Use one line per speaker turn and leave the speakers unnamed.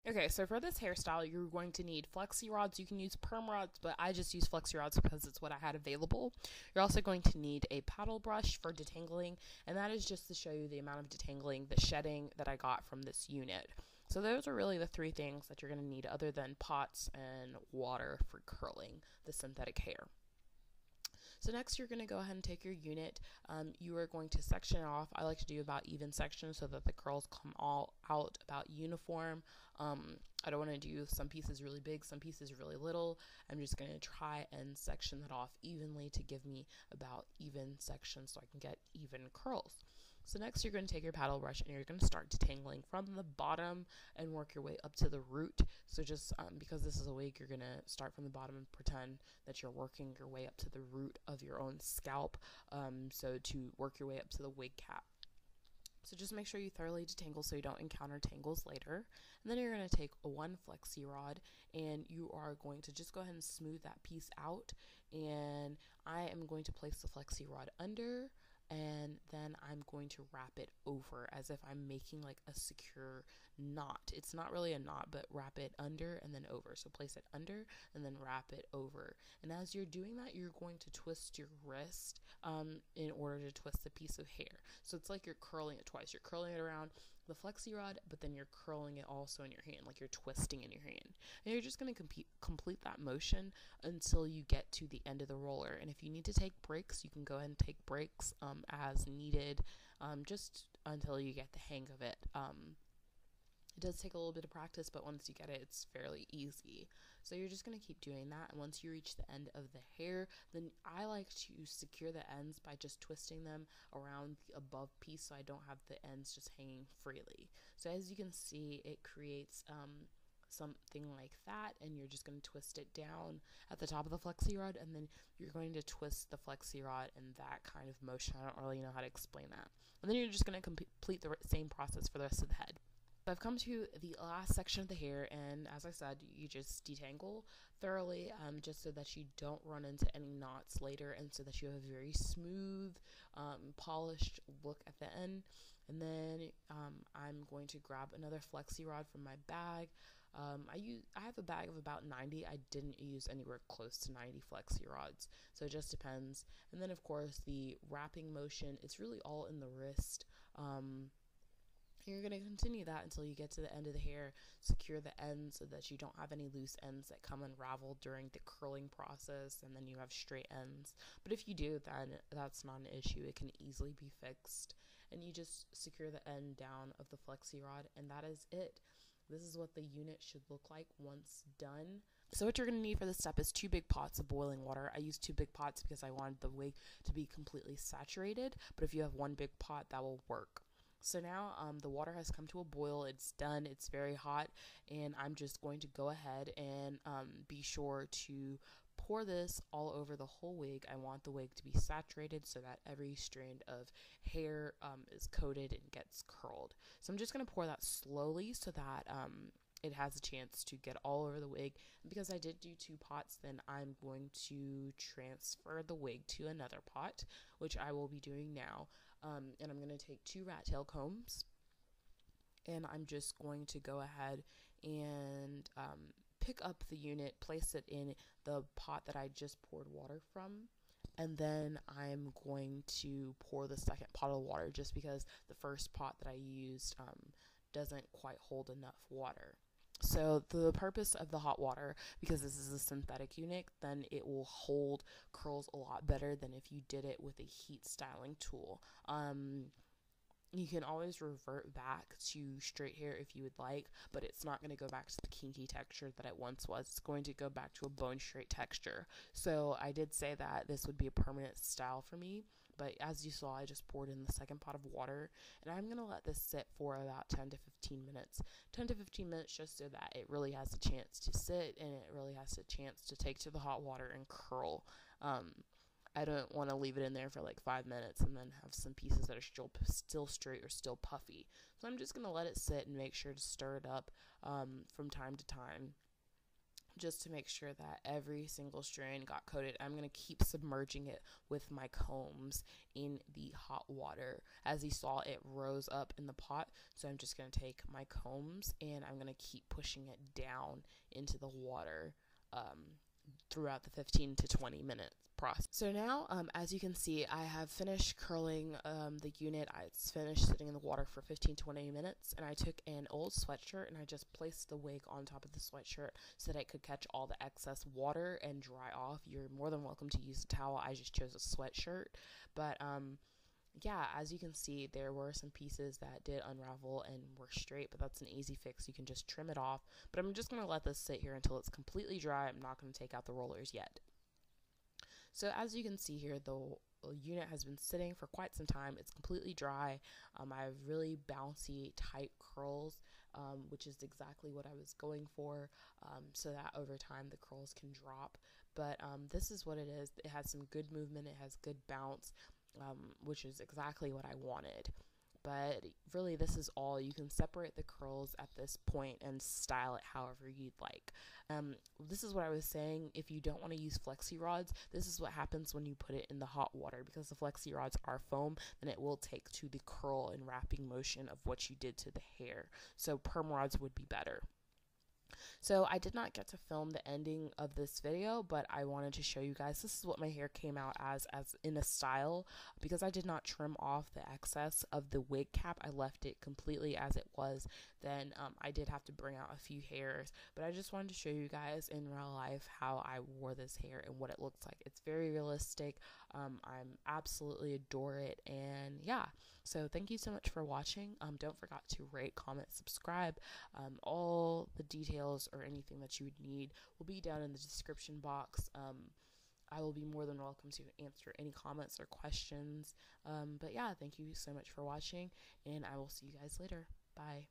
Okay, so for this hairstyle, you're going to need flexi rods. You can use perm rods, but I just use flexi rods because it's what I had available. You're also going to need a paddle brush for detangling, and that is just to show you the amount of detangling, the shedding that I got from this unit. So those are really the three things that you're going to need other than pots and water for curling the synthetic hair. So next you're going to go ahead and take your unit. You are going to section it off. I like to do about even sections so that the curls come all out about uniform. I don't want to do some pieces really big, some pieces really little. I'm just going to try and section that off evenly to give me about even sections so I can get even curls. So next you're going to take your paddle brush and you're going to start detangling from the bottom and work your way up to the root. So just because this is a wig, you're going to start from the bottom and pretend that you're working your way up to the root of your own scalp, so to work your way up to the wig cap. So just make sure you thoroughly detangle so you don't encounter tangles later. And then you're going to take one flexi rod and you are going to just go ahead and smooth that piece out. And I am going to place the flexi rod under, and then I'm going to wrap it over as if I'm making like a secure knot. It's not really a knot, but wrap it under and then over. So place it under and then wrap it over. And as you're doing that, you're going to twist your wrist in order to twist the piece of hair. So it's like you're curling it twice. You're curling it around the flexi rod, but then you're curling it also in your hand, like you're twisting in your hand. And you're just going to complete that motion until you get to the end of the roller. And if you need to take breaks, you can go ahead and take breaks as needed, just until you get the hang of it. It does take a little bit of practice, but once you get it, it's fairly easy. So you're just going to keep doing that, and once you reach the end of the hair, then I like to secure the ends by just twisting them around the above piece so I don't have the ends just hanging freely. So as you can see, it creates something like that, and you're just going to twist it down at the top of the flexi rod, and then you're going to twist the flexi rod in that kind of motion. I don't really know how to explain that. And then you're just going to complete the same process for the rest of the head. So I've come to the last section of the hair, and as I said, you just detangle thoroughly, just so that you don't run into any knots later, and so that you have a very smooth, polished look at the end. And then I'm going to grab another flexi rod from my bag. I have a bag of about 90. I didn't use anywhere close to 90 flexi rods, so it just depends. And then of course the wrapping motion, it's really all in the wrist. You're going to continue that until you get to the end of the hair. Secure the ends so that you don't have any loose ends that come unraveled during the curling process, and then you have straight ends. But if you do, then that's not an issue. It can easily be fixed. And you just secure the end down of the flexi rod, and that is it. This is what the unit should look like once done. So what you're going to need for this step is 2 big pots of boiling water. I used 2 big pots because I wanted the wig to be completely saturated, but if you have 1 big pot, that will work. So now the water has come to a boil. It's done. It's very hot, and I'm just going to go ahead and be sure to pour this all over the whole wig. I want the wig to be saturated so that every strand of hair is coated and gets curled. So I'm just going to pour that slowly so that it has a chance to get all over the wig. And because I did do 2 pots, then I'm going to transfer the wig to another pot, which I will be doing now. And I'm going to take 2 rat tail combs, and I'm just going to go ahead and pick up the unit, place it in the pot that I just poured water from, and then I'm going to pour the second pot of water just because the first pot that I used doesn't quite hold enough water. So the purpose of the hot water, because this is a synthetic unit, then it will hold curls a lot better than if you did it with a heat styling tool. You can always revert back to straight hair if you would like, but it's not going to go back to the kinky texture that it once was. It's going to go back to a bone straight texture. So I did say that this would be a permanent style for me, but as you saw, I just poured in the second pot of water, and I'm going to let this sit for about 10 to 15 minutes. 10 to 15 minutes just so that it really has a chance to sit, and it really has a chance to take to the hot water and curl. I don't want to leave it in there for like 5 minutes and then have some pieces that are still straight or still puffy. So I'm just going to let it sit and make sure to stir it up from time to time. just to make sure that every single strand got coated. I'm going to keep submerging it with my combs in the hot water. As you saw, it rose up in the pot, so I'm just going to take my combs and I'm going to keep pushing it down into the water throughout the 15 to 20 minute process. So now, as you can see, I have finished curling the unit. It's finished sitting in the water for 15 to 20 minutes, and I took an old sweatshirt and I just placed the wig on top of the sweatshirt so that it could catch all the excess water and dry off. You're more than welcome to use a towel. I just chose a sweatshirt, but yeah, as you can see, there were some pieces that did unravel and were straight, but that's an easy fix. You can just trim it off, but I'm just going to let this sit here until it's completely dry. I'm not going to take out the rollers yet. So as you can see here, the unit has been sitting for quite some time. It's completely dry. I have really bouncy, tight curls, which is exactly what I was going for, so that over time the curls can drop. But this is what it is. It has some good movement. It has good bounce. Which is exactly what I wanted. But really, this is all. You can separate the curls at this point and style it however you'd like. This is what I was saying. If you don't want to use flexi rods, this is what happens when you put it in the hot water. Because the flexi rods are foam, then it will take to the curl and wrapping motion of what you did to the hair. So perm rods would be better. So I did not get to film the ending of this video, but I wanted to show you guys this is what my hair came out as in a style. Because I did not trim off the excess of the wig cap, I left it completely as it was. Then I did have to bring out a few hairs, but I just wanted to show you guys in real life how I wore this hair and what it looks like. It's very realistic. I'm absolutely adore it, and yeah. So thank you so much for watching. Don't forget to rate, comment, subscribe. All the details or anything that you would need will be down in the description box. I will be more than welcome to answer any comments or questions. But yeah, thank you so much for watching, and I will see you guys later. Bye.